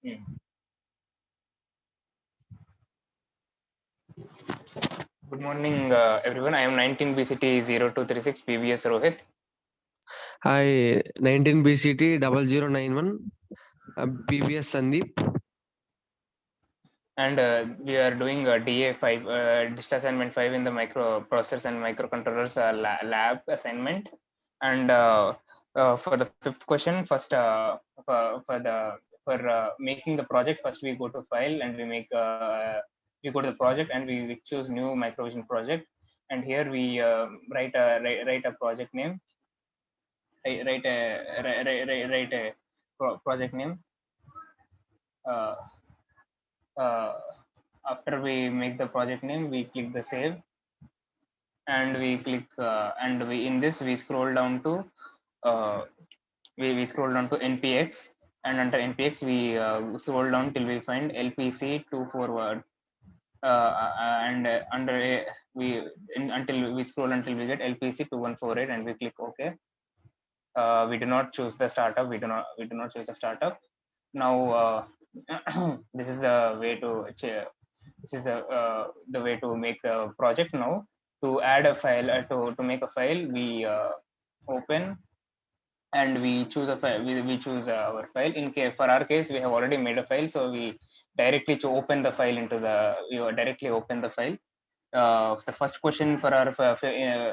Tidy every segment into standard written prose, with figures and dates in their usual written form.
Hmm. Good morning, everyone. I am 19 BCT 0236 PVS Rohit. Hi, 19 BCT 0091 PVS Sandeep. And we are doing DA 5, Digital Assignment 5 in the microprocessors and microcontrollers lab assignment. And for the fifth question, first for making the project, first we go to file and we go to the project and we choose new Microvision project. And here we write a project name, write a project name. Uh, uh, After we make the project name, we click the save, and we click and we in this we scroll down to uh, we scroll down to npx, and under npx we scroll down till we find lpc 2 forward, and under until we scroll until we get lpc 2148, and we click ok. We do not choose the startup, we do not choose the startup. Now this is a way to this is the way to make the project. Now to add a file, to make a file, we open and we choose a file, we choose our file. In case for our case we have already made a file, so we directly to open the file into the we directly open the file. The first question for our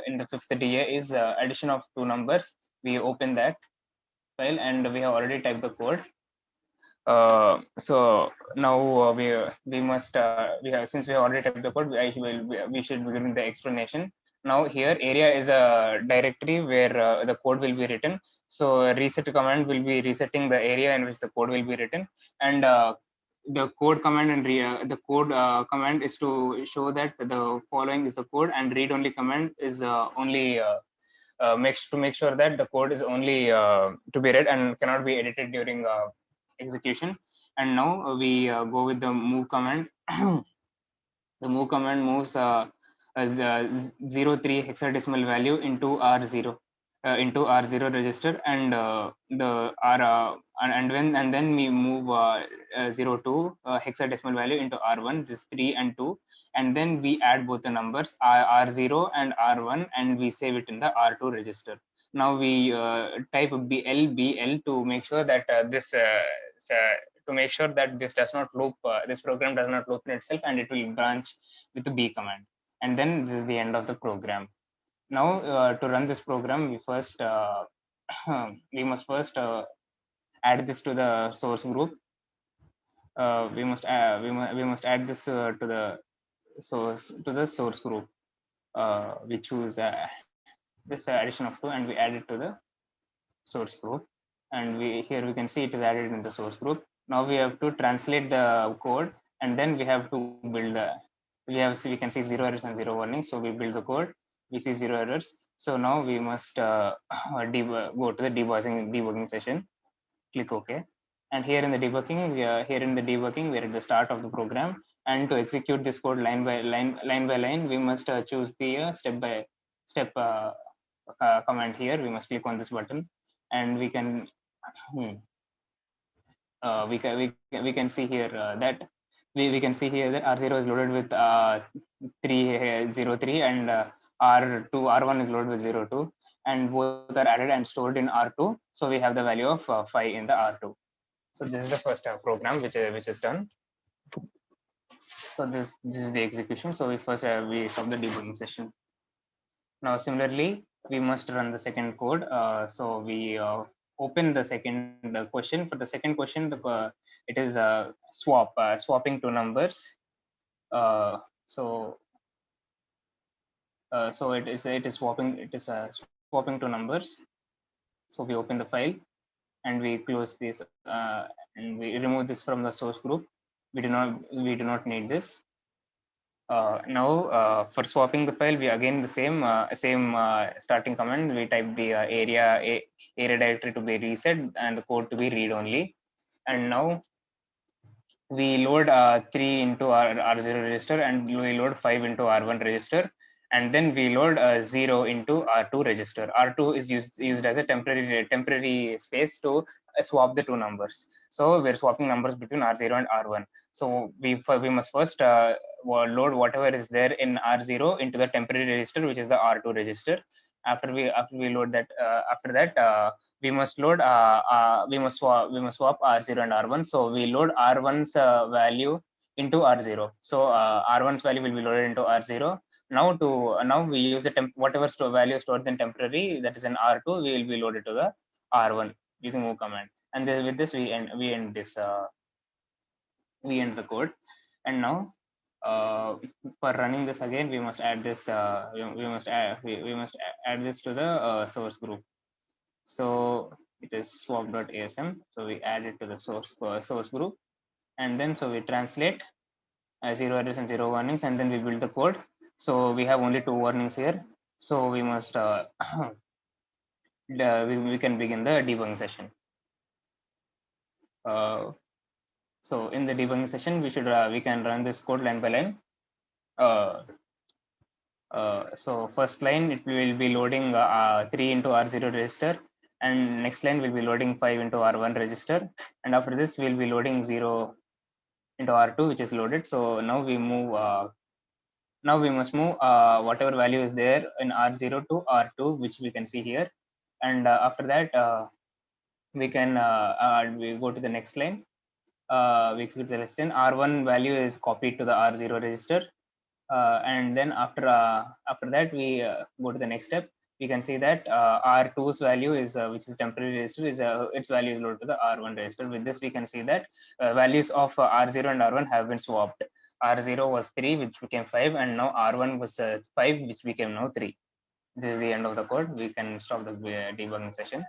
in the fifth DA is addition of two numbers. We open that file and we have already typed the code. So now we must we have, since we have already typed the code, we should begin the explanation. Now here area is a directory where the code will be written. So reset command will be resetting the area in which the code will be written, and the code command and the code command is to show that the following is the code, and read only command is only to make sure that the code is only to be read and cannot be edited during execution. And now we go with the move command. The move command moves as 03 hexadecimal value into R0, into R0 register, and the R and then we move 02 hexadecimal value into R1, this 3 and 2, and then we add both the numbers R0 and R1, and we save it in the R2 register. Now we type BL to make sure that to make sure that this does not loop, this program does not loop in itself, and it will branch with the B command. And then this is the end of the program. Now to run this program, we first we must first add this to the source group. We must add this to the source group. We choose this addition of 2 and we add it to the source group, and here we can see it is added in the source group. Now we have to translate the code, and then we have to build the we can see 0 errors and 0 warnings. So we build the code, we see 0 errors. So now we must go to the debugging session, click OK. And here in the debugging, we're at the start of the program, and to execute this code line by line, we must choose the step by step command. Here we must click on this button, and we can we can see here that we can see here that R0 is loaded with 303, and R1 is loaded with 02, and both are added and stored in R2. So we have the value of 5 in the R2. So this is the first program which is done. So this is the execution. So we first we stop the debugging session. Now similarly, we must run the second code. So we open the second question. For the second question, it is swapping two numbers. So it is swapping two numbers. So we open the file and we close this and we remove this from the source group. We do not need this. Now for swapping the file, we again the same starting command. We type the area directory to be reset and the code to be read only. And now we load 3 into our R0 register, and we load 5 into R1 register, and then we load 0 into R2 register. R2 is used as a temporary space to swap the two numbers. So we're swapping numbers between R0 and R1. So we must first load whatever is there in R0 into the temporary register, which is the R2 register. After we load that, after that we must load we must swap R0 and R1. So we load R1's value into R0. So R1's value will be loaded into R0. Now we use the whatever value stored in temporary, that is in R2, we will be loaded to the R1 using move command. And then with this we end the code. And now for running this again, we must add this we must add this to the source group. So it is swap.asm. So we add it to the source group, and then so we translate 0 errors and 0 warnings, and then we build the code. So we have only 2 warnings here. So we must we can begin the debugging session. So in the debugging session, we can run this code line by line. So first line, it will be loading 3 into R0 register, and next line will be loading 5 into R1 register, and after this we'll be loading 0 into R2, which is loaded. So now we move now we must move whatever value is there in R0 to R2, which we can see here. And after that we can we go to the next line. We execute the next line. R1 value is copied to the R0 register, and then after that we go to the next step. We can see that R2's value is which is temporary register, is its value is loaded to the R1 register. With this we can see that values of R0 and R1 have been swapped. R0 was 3, which became 5, and now R1 was 5, which became now 3. This is the end of the code. We can stop the debugging session.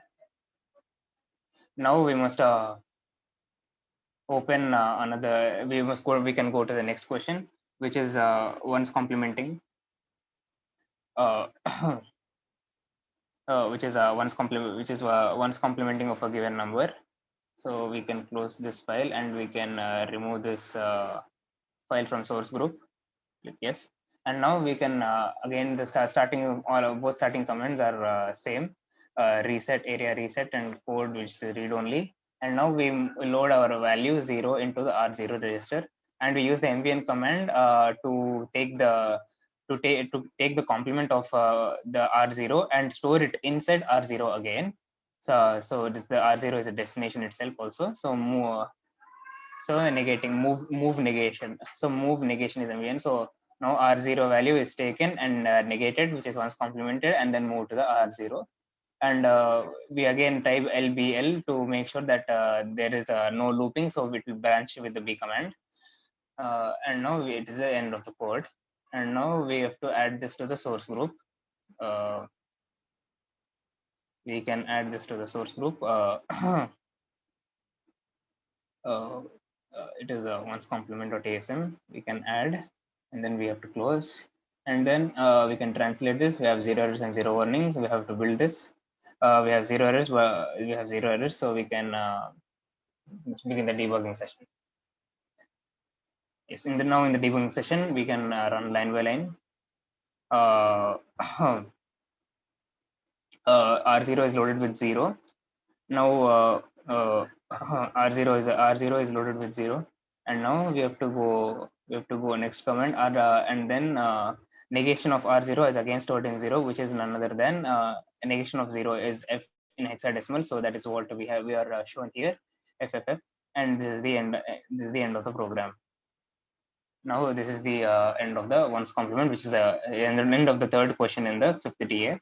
Now we must open another. We can go to the next question, which is once complementing. Which is once complementing of a given number. So we can close this file, and we can remove this file from source group. Click yes. And now we can again, the starting, both starting commands are same. Reset, area reset, and code which is read only. And now we load our value 0 into the R0 register, and we use the mvn command to take the complement of the R0 and store it inside R0 again. So this, the R0 is a destination itself also. So move, move negation. So move negation is mvn. So now R0 value is taken and negated, which is once complemented, and then move to the R0. And we again type lbl to make sure that there is no looping, so it will branch with the b command. And now it is the end of the code. And now we have to add this to the source group. We can add this to the source group. It is once complement.asm. We can add, and then we have to close, and then we can translate this. We have 0 errors and 0 warnings. We have to build this. We have 0 errors. We have 0 errors, so we can begin the debugging session. Yes, now in the debugging session, we can run line by line. R0 is loaded with 0. Now R0 is loaded with 0, and now we have to go next command, and then negation of R0 is again stored in 0, which is none other than negation of 0 is f in hexadecimal. So that is what we are shown here, fff, and this is the end. This is the end of the program. Now this is the end of the once complement, which is the end of the third question in the 5th DA.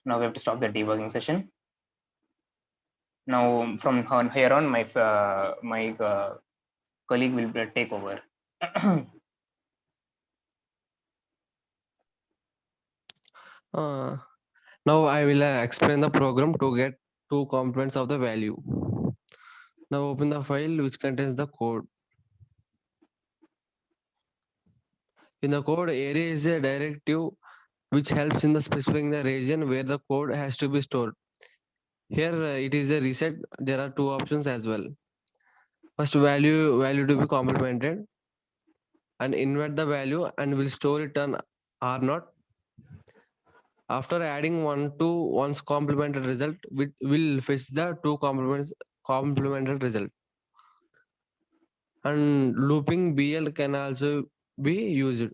Now we have to stop the debugging session. Now from here on, my colleague will take over. Now I will explain the program to get 2 complements of the value. Now open the file which contains the code. In the code, area is a directive which helps in the specifying the region where the code has to be stored. Here it is a reset. There are 2 options as well. First, value to be complemented, and invert the value and will store it on R0. After adding 1 to one's complemented result, we will fetch the two complemented result. And looping BL can also be used.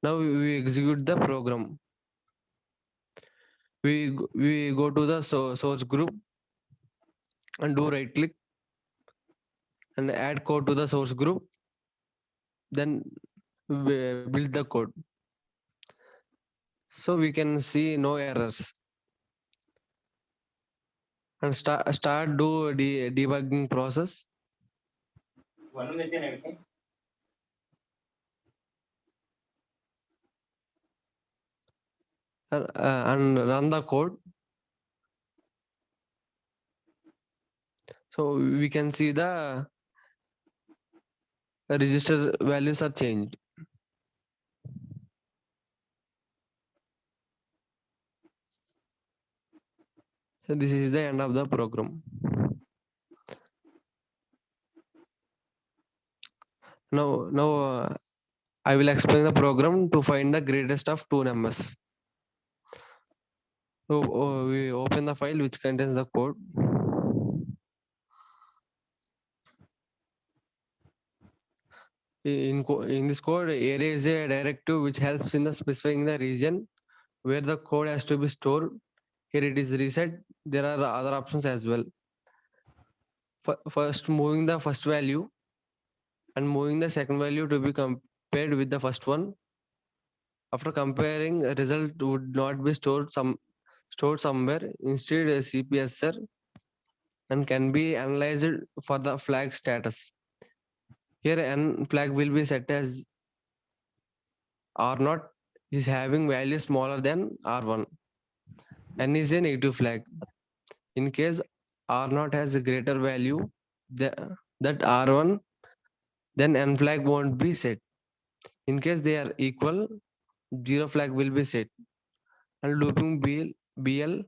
Now we execute the program. We go to the source group and do right click and add code to the source group. Then we build the code. So we can see no errors. And start do debugging process. And run the code. So we can see the register values are changed. So this is the end of the program. Now I will explain the program to find the greatest of two numbers. So we open the file which contains the code. In this code, array is a directive which helps in the specifying the region where the code has to be stored. Here it is reset. There are other options as well. First, moving the first value and moving the second value to be compared with the first one. After comparing, a result would not be stored somewhere. Instead, a CPSR and can be analyzed for the flag status. Here, n flag will be set as R0 is having value smaller than R1. N is a negative flag. In case R0 has a greater value that R1, then N flag won't be set. In case they are equal, 0 flag will be set. And looping BL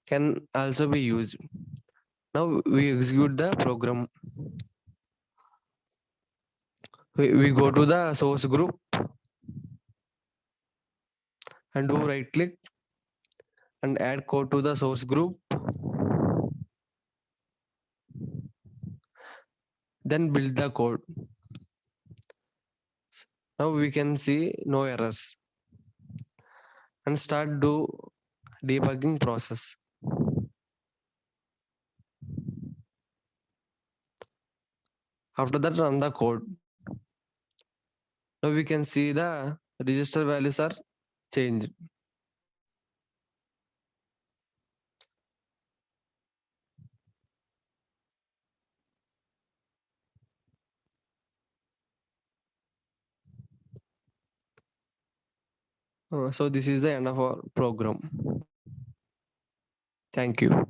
can also be used. Now we execute the program. We go to the source group and do right click and add code to the source group. Then build the code. Now we can see no errors and start do debugging process. After that, run the code. Now we can see the register values are changed. So this is the end of our program. Thank you.